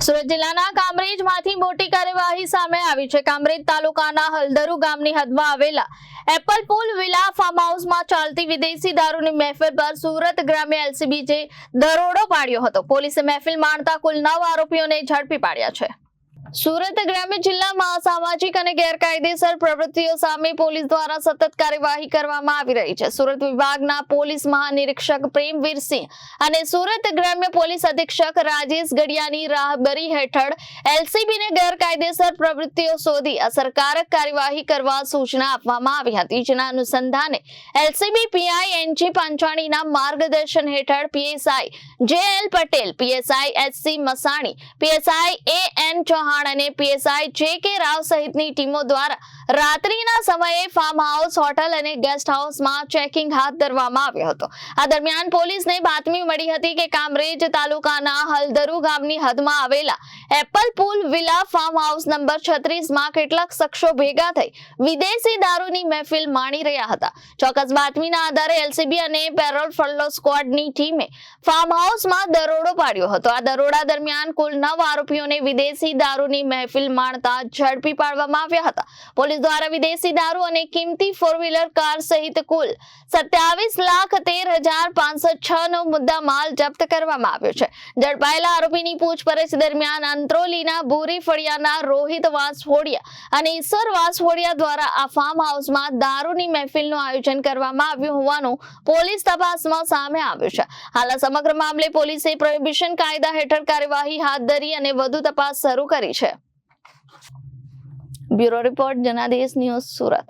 સુરત જિલ્લાના કામરેજમાંથી મોટી કાર્યવાહી સામે આવી છે। કામરેજ તાલુકાના હલદરુ ગામની હદમાં આવેલા એપલ પુલ વિલા ફાર્મ હાઉસમાં ચાલતી વિદેશી દારૂની મહેફિલ પર સુરત ગ્રામ્ય એલસીબીએ દરોડો પાડ્યો હતો। પોલીસે મહેફિલ માણતા કુલ 9 આરોપીઓને ઝડપી પાડ્યા છે। સુરત ગ્રામ્ય જિલ્લામાં અસામાજિક અને ગેરકાયદેસર પ્રવૃત્તિઓ સામે પોલીસ દ્વારા સતત કાર્યવાહી કરવામાં આવી રહી છે। સુરત વિભાગના પોલીસ મહાનિરીક્ષક પ્રેમવીરસિંહ અને સુરત ગ્રામ્ય પોલીસ અધિક્ષક રાજેશ ગડિયાની રાહબરી હેઠળ એલસીબીને ગેરકાયદેસર પ્રવૃત્તિઓ શોધી અસરકારક કાર્યવાહી કરવા સૂચના આપવામાં આવી હતી। જેના અનુસંધાને એલસીબી પીઆઈ એનજી પાંચાણીના માર્ગદર્શન હેઠળ PSI JL Patel, PSI HC Masani, PSI AN Chauhan અને પીએસઆઈ જેકે રાવ સહિતની ટીમો દ્વારા રાત્રિના સમયે ફાર્મ હાઉસ, હોટલ અને ગેસ્ટ હાઉસમાં ચેકિંગ હાથ ધરવામાં આવ્યો હતો। આ દરમિયાન પોલીસને બાતમી મળી હતી કે કામરેજ તાલુકાના હલદરુ ગામની હદમાં આવેલા એપલ પુલ વિલા ફાર્મ હાઉસ નંબર 36માં કેટલાક શખ્સો ભેગા થઈ વિદેશી દારૂની મહેફિલ માણી રહ્યા હતા। ચોક્કસ બાતમીના આધારે એલસીબી અને પેરોલ ફોલો સ્ક્વોડની ટીમે ફાર્મ હાઉસમાં દરોડો પાડ્યો હતો। આ દરોડા દરમિયાન કુલ 9 આરોપીઓને વિદેશી દારૂની મહેફિલ માણતા ઝડપી પાડવામાં આવ્યા હતા। પોલીસ દ્વારા વિદેશી દારૂ અને કિંમતી 4-વ્હીલર કાર સહિત કુલ 27,13,506 નો મુદ્દા માલ જપ્ત કરવામાં આવ્યો છે। ઝડપાયેલા આરોપીની પૂછપરછ દરમિયાન અંત્રોલીના ભૂરી ફળિયાના રોહિત વાસફોડિયા અને ઈશ્વર વાસફોડિયા દ્વારા આ ફાર્મ હાઉસમાં દારૂની મહેફિલનું આયોજન કરવામાં આવ્યું હોવાનું પોલીસ તપાસમાં સામે આવ્યું છે। હાલ સમગ્ર મામલે પોલીસે પ્રોહિબિશન કાયદા હેઠળ કાર્યવાહી હાથ ધરી અને વધુ તપાસ શરૂ કરી છે। Bureau report Janadesh news Surat.